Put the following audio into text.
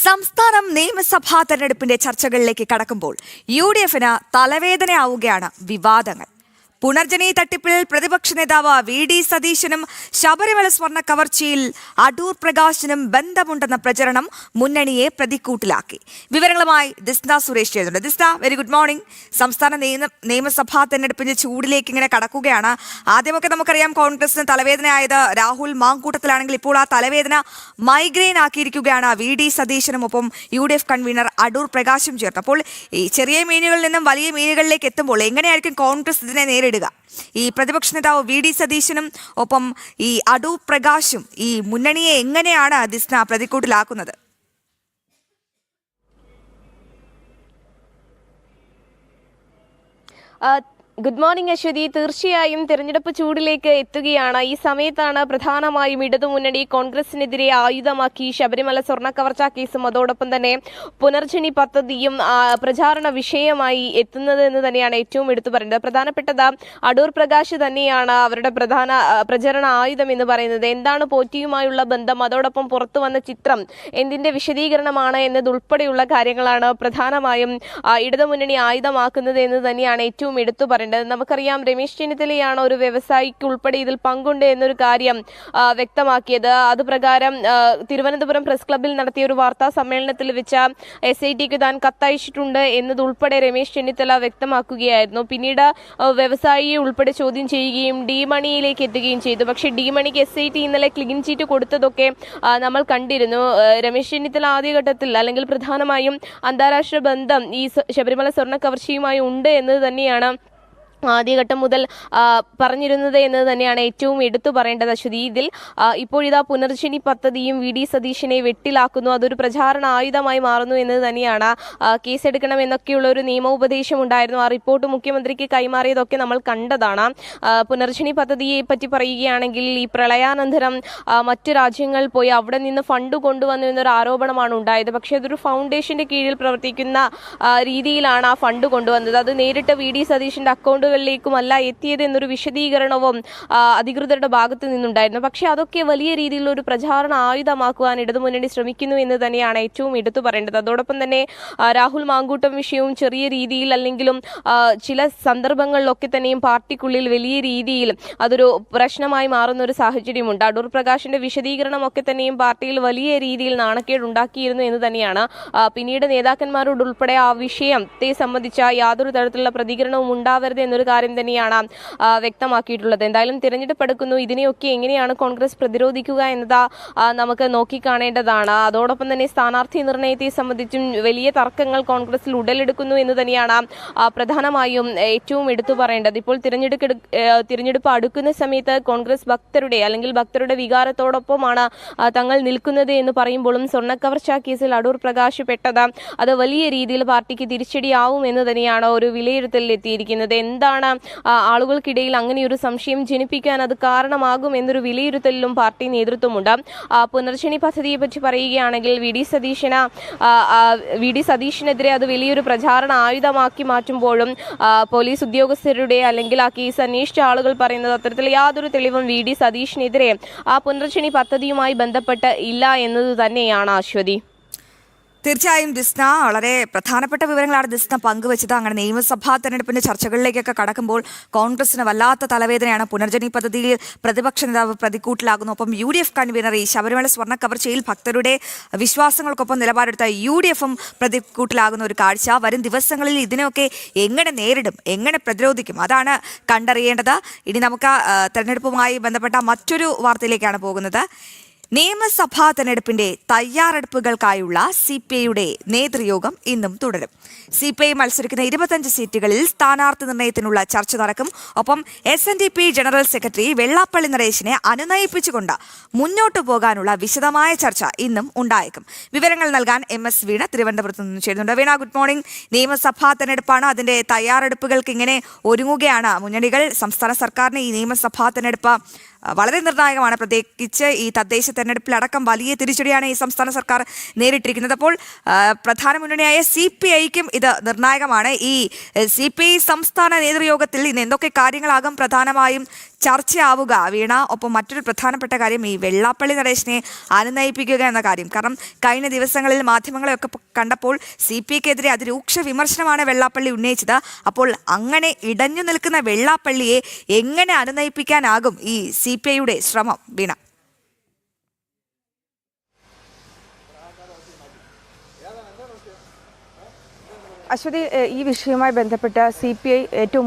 സംസ്ഥാനം നിയമസഭാ തെരഞ്ഞെടുപ്പിന്റെ ചർച്ചകളിലേക്ക് കടക്കുമ്പോൾ യു.ഡി.എഫിന് തലവേദനയാവുകയാണ് വിവാദങ്ങൾ. പുനർജനി തട്ടിപ്പിൽ പ്രതിപക്ഷ നേതാവ് വി.ഡി. സതീശനും ശബരിമല സ്വർണ്ണ കവർച്ചയിൽ അടൂർ പ്രകാശിനും ബന്ധമുണ്ടെന്ന പ്രചരണം മുന്നണിയെ പ്രതിക്കൂട്ടിലാക്കി. വിവരങ്ങളുമായി ദിസ്ന സുരേഷ് ചേരുന്നുണ്ട്. Disna, very good morning. സംസ്ഥാന നിയമസഭാ തെരഞ്ഞെടുപ്പിന്റെ ചൂടിലേക്ക് ഇങ്ങനെ കടക്കുകയാണ്. ആദ്യമൊക്കെ നമുക്കറിയാം കോൺഗ്രസിന് തലവേദനയായത് രാഹുൽ മാങ്കൂട്ടത്തിലാണെങ്കിൽ ഇപ്പോൾ ആ തലവേദന മൈഗ്രെയിൻ ആക്കിയിരിക്കുകയാണ് വി.ഡി. സതീശനും ഒപ്പം യു.ഡി.എഫ് കൺവീനർ അടൂർ പ്രകാശും ചേർന്ന്. അപ്പോൾ ഈ ചെറിയ മീനുകളിൽ നിന്നും വലിയ മീനുകളിലേക്ക് എത്തുമ്പോൾ എങ്ങനെയായിരിക്കും കോൺഗ്രസ് ഇതിനെ നേരിടുക? ഈ പ്രതിപക്ഷ നേതാവ് വി.ഡി. സതീശനും ഒപ്പം ഈ അടൂർ പ്രകാശും ഈ മുന്നണിയെ എങ്ങനെയാണ് ദിസ്ന പ്രതിക്കൂട്ടിലാക്കുന്നത്? Good morning Aswathy. തീർച്ചയായും തെരഞ്ഞെടുപ്പ് ചൂടിലേക്ക് എത്തുകയാണ്. ഈ സമയത്താണ് പ്രധാനമായും ഇടതുമുന്നണി കോൺഗ്രസിനെതിരെ ആയുധമാക്കി ശബരിമല സ്വർണ്ണ കവർച്ചാ കേസും അതോടൊപ്പം തന്നെ പുനർജനി പദ്ധതിയും പ്രചാരണ വിഷയമായി എത്തുന്നത് എന്ന് തന്നെയാണ് ഏറ്റവും എടുത്തു പറയുന്നത്. പ്രധാനപ്പെട്ടത് അടൂർ പ്രകാശ് തന്നെയാണ് അവരുടെ പ്രധാന പ്രചരണ ആയുധം എന്ന് പറയുന്നത്. എന്താണ് പോറ്റിയുമായുള്ള ബന്ധം, അതോടൊപ്പം പുറത്തു വന്ന ചിത്രം എന്തിന്റെ വിശദീകരണമാണ് എന്നതുൾപ്പെടെയുള്ള കാര്യങ്ങളാണ് പ്രധാനമായും ഇടതുമുന്നണി ആയുധമാക്കുന്നത് എന്ന് തന്നെയാണ് ഏറ്റവും എടുത്തു പറയുന്നത്. നമുക്കറിയാം രമേശ് ചെന്നിത്തലയാണ് ഒരു വ്യവസായിക്ക് ഉൾപ്പെടെ ഇതിൽ പങ്കുണ്ട് എന്നൊരു കാര്യം വ്യക്തമാക്കിയത്. അതുപ്രകാരം തിരുവനന്തപുരം പ്രസ് ക്ലബ്ബിൽ നടത്തിയ ഒരു വാർത്താ സമ്മേളനത്തിൽ വെച്ച SITക്ക് താൻ കത്തയച്ചിട്ടുണ്ട് എന്നതുൾപ്പെടെ രമേശ് ചെന്നിത്തല വ്യക്തമാക്കുകയായിരുന്നു. പിന്നീട് വ്യവസായിയെ ഉൾപ്പെടെ ചോദ്യം ചെയ്യുകയും ഡിമണിയിലേക്ക് എത്തുകയും ചെയ്തു. പക്ഷേ ഡിമണിക്ക് SIT ഇന്നലെ ക്ലീൻ ചീറ്റ് കൊടുത്തതൊക്കെ നമ്മൾ കണ്ടിരുന്നു. രമേശ് ചെന്നിത്തല ആദ്യഘട്ടത്തിൽ അല്ലെങ്കിൽ പ്രധാനമായും അന്താരാഷ്ട്ര ബന്ധം ഈ ശബരിമല സ്വർണ്ണ കവർച്ചയുമായി ഉണ്ട് എന്നത് തന്നെയാണ് ആദ്യഘട്ടം മുതൽ പറഞ്ഞിരുന്നത് എന്ന് തന്നെയാണ് ഏറ്റവും എടുത്തു പറയേണ്ടത് അശ്വതി. ഇതിൽ ഇപ്പോഴിതാ പുനർജനി പദ്ധതിയും വി.ഡി. സതീശനെ വെട്ടിലാക്കുന്നു, അതൊരു പ്രചാരണ ആയുധമായി മാറുന്നു എന്നത് തന്നെയാണ്. കേസെടുക്കണം എന്നൊക്കെയുള്ള ഒരു നിയമോപദേശം ഉണ്ടായിരുന്നു. ആ റിപ്പോർട്ട് മുഖ്യമന്ത്രിക്ക് കൈമാറിയതൊക്കെ നമ്മൾ കണ്ടതാണ്. പുനർജനി പദ്ധതിയെ പറ്റി പറയുകയാണെങ്കിൽ ഈ പ്രളയാനന്തരം മറ്റു രാജ്യങ്ങൾ പോയി അവിടെ നിന്ന് ഫണ്ട് കൊണ്ടുവന്നു എന്നൊരു ആരോപണമാണ് ഉണ്ടായത്. പക്ഷേ അതൊരു ഫൗണ്ടേഷന്റെ കീഴിൽ പ്രവർത്തിക്കുന്ന രീതിയിലാണ് ആ ഫണ്ട് കൊണ്ടുവന്നത്. അത് നേരിട്ട് വി.ഡി. സതീശന്റെ അക്കൗണ്ട് ലേക്കുമല്ല എത്തിയത് എന്നൊരു വിശദീകരണവും അധികൃതരുടെ ഭാഗത്തു നിന്നുണ്ടായിരുന്നു. പക്ഷെ അതൊക്കെ വലിയ രീതിയിലുള്ള ഒരു പ്രചാരണ ആയുധമാക്കുവാൻ ഇടതുമുന്നണി ശ്രമിക്കുന്നു എന്ന് തന്നെയാണ് ഏറ്റവും എടുത്തു പറയേണ്ടത്. അതോടൊപ്പം തന്നെ രാഹുൽ മാങ്കൂട്ടം വിഷയവും ചെറിയ രീതിയിൽ അല്ലെങ്കിലും ചില സന്ദർഭങ്ങളിലൊക്കെ തന്നെയും പാർട്ടിക്കുള്ളിൽ വലിയ രീതിയിൽ അതൊരു പ്രശ്നമായി മാറുന്ന ഒരു സാഹചര്യമുണ്ട്. അടൂർ പ്രകാശിന്റെ വിശദീകരണമൊക്കെ തന്നെയും പാർട്ടിയിൽ വലിയ രീതിയിൽ നാണക്കേട് ഉണ്ടാക്കിയിരുന്നു എന്ന് തന്നെയാണ്. പിന്നീട് നേതാക്കന്മാരോട് ഉൾപ്പെടെ ആ വിഷയത്തെ സംബന്ധിച്ച യാതൊരു തരത്തിലുള്ള പ്രതികരണവും ഉണ്ടാവരുത് എന്നൊരു കാര്യം തന്നെയാണ് വ്യക്തമാക്കിയിട്ടുള്ളത്. എന്തായാലും തിരഞ്ഞെടുപ്പ് എടുക്കുന്നു, ഇതിനെയൊക്കെ എങ്ങനെയാണ് കോൺഗ്രസ് പ്രതിരോധിക്കുക എന്നത് നമുക്ക് നോക്കിക്കാണേണ്ടതാണ്. അതോടൊപ്പം തന്നെ സ്ഥാനാർത്ഥി നിർണയത്തെ സംബന്ധിച്ചും വലിയ തർക്കങ്ങൾ കോൺഗ്രസിൽ ഉടലെടുക്കുന്നു എന്ന് തന്നെയാണ് പ്രധാനമായും ഏറ്റവും എടുത്തു പറയേണ്ടത്. ഇപ്പോൾ തിരഞ്ഞെടുപ്പ് അടുക്കുന്ന സമയത്ത് കോൺഗ്രസ് ഭക്തരുടെ അല്ലെങ്കിൽ ഭക്തരുടെ വികാരത്തോടൊപ്പമാണ് തങ്ങൾ നിൽക്കുന്നത് എന്ന് പറയുമ്പോഴും സ്വർണ്ണക്കവർച്ചാ കേസിൽ അടൂർ പ്രകാശ് പെട്ടത് അത് വലിയ രീതിയിൽ പാർട്ടിക്ക് തിരിച്ചടിയാവും എന്ന് തന്നെയാണ് ഒരു വിലയിരുത്തലിൽ എത്തിയിരിക്കുന്നത്. എന്താണ് ആളുകൾക്കിടയിൽ അങ്ങനെ ഒരു സംശയം ജനിപ്പിക്കാൻ അത് കാരണമാകും എന്നൊരു വിലയിരുത്തലിലും പാർട്ടി നേതൃത്വമുണ്ട്. പുനർജനി പദ്ധതിയെ പറ്റി പറയുകയാണെങ്കിൽ വി ഡി സതീശനെതിരെ അത് വലിയൊരു പ്രചാരണ ആയുധമാക്കി മാറ്റുമ്പോഴും പോലീസ് ഉദ്യോഗസ്ഥരുടെ അല്ലെങ്കിൽ ആ കേസ് അന്വേഷിച്ച ആളുകൾ പറയുന്നത് അത്തരത്തിൽ യാതൊരു തെളിവും വി.ഡി. സതീശനെതിരെ ആ പുനർജനി പദ്ധതിയുമായി ബന്ധപ്പെട്ട് ഇല്ല എന്നത് തന്നെയാണ് അശ്വതി. തീർച്ചയായും ദിസ്ന, വളരെ പ്രധാനപ്പെട്ട വിവരങ്ങളാണ് ദിസ്ന പങ്കുവച്ചത്. അങ്ങനെ നിയമസഭാ തെരഞ്ഞെടുപ്പിന്റെ ചർച്ചകളിലേക്കൊക്കെ കടക്കുമ്പോൾ കോൺഗ്രസിന് വല്ലാത്ത തലവേദനയാണ്. പുനർജനി പദ്ധതിയിൽ പ്രതിപക്ഷ നേതാവ് പ്രതിക്കൂട്ടിലാകുന്നു. ഒപ്പം യു.ഡി.എഫ് കൺവീനർ ഈ ശബരിമല സ്വർണ്ണ കവർച്ചയിൽ ഭക്തരുടെ വിശ്വാസങ്ങൾക്കൊപ്പം നിലപാടെടുത്ത യു.ഡി.എഫും പ്രതിക്കൂട്ടിലാകുന്ന ഒരു കാഴ്ച. വരും ദിവസങ്ങളിൽ ഇതിനെയൊക്കെ എങ്ങനെ നേരിടും, എങ്ങനെ പ്രതിരോധിക്കും, അതാണ് കണ്ടറിയേണ്ടത്. ഇനി നമുക്ക് തെരഞ്ഞെടുപ്പുമായി ബന്ധപ്പെട്ട മറ്റൊരു വാർത്തയിലേക്കാണ് പോകുന്നത്. നിയമസഭാ തെരഞ്ഞെടുപ്പിന്റെ തയ്യാറെടുപ്പുകൾക്കായുള്ള CPIയുടെ നേതൃയോഗം ഇന്നും തുടരും. CPI മത്സരിക്കുന്ന 25 സീറ്റുകളിൽ സ്ഥാനാർത്ഥി നിർണയത്തിനുള്ള ചർച്ച നടക്കും. ഒപ്പം SNDP ജനറൽ സെക്രട്ടറി വെള്ളാപ്പള്ളി നടേശനെ അനുനയിപ്പിച്ചുകൊണ്ട് മുന്നോട്ടു പോകാനുള്ള വിശദമായ ചർച്ച ഇന്നും ഉണ്ടായേക്കും. വിവരങ്ങൾ നൽകാൻ MS വീണ തിരുവനന്തപുരത്ത് നിന്ന് ചേരുന്നുണ്ട്. വീണ, ഗുഡ് മോർണിംഗ്. നിയമസഭാ തെരഞ്ഞെടുപ്പാണ്, അതിന്റെ തയ്യാറെടുപ്പുകൾക്ക് ഇങ്ങനെ ഒരുങ്ങുകയാണ് മുന്നണികൾ. സംസ്ഥാന സർക്കാരിന് ഈ നിയമസഭാ തെരഞ്ഞെടുപ്പ് വളരെ നിർണായകമാണ്. പ്രത്യേകിച്ച് ഈ തദ്ദേശ തെരഞ്ഞെടുപ്പിലടക്കം വലിയ തിരിച്ചടിയാണ് ഈ സംസ്ഥാന സർക്കാർ നേരിട്ടിരിക്കുന്നത്. അപ്പോൾ പ്രധാന മുന്നണിയായ CPIക്കും ഇത് നിർണായകമാണ്. ഈ CPI സംസ്ഥാന നേതൃയോഗത്തിൽ ഇന്ന് എന്തൊക്കെ കാര്യങ്ങളാകും പ്രധാനമായും ചർച്ചയാവുക വീണ. ഒപ്പം മറ്റൊരു പ്രധാനപ്പെട്ട കാര്യം ഈ വെള്ളാപ്പള്ളി നടേശനെ അനുനയിപ്പിക്കുക എന്ന കാര്യം. കാരണം കഴിഞ്ഞ ദിവസങ്ങളിൽ മാധ്യമങ്ങളെയൊക്കെ കണ്ടപ്പോൾ CPIക്കെതിരെ അതിരൂക്ഷ വിമർശനമാണ് വെള്ളാപ്പള്ളി ഉന്നയിച്ചത്. അപ്പോൾ അങ്ങനെ ഇടഞ്ഞു നിൽക്കുന്ന വെള്ളാപ്പള്ളിയെ എങ്ങനെ അനുനയിപ്പിക്കാനാകും ഈ CPIയുടെ ശ്രമം വീണ? അശ്വതി, ഈ വിഷയവുമായി ബന്ധപ്പെട്ട് CPI ഏറ്റവും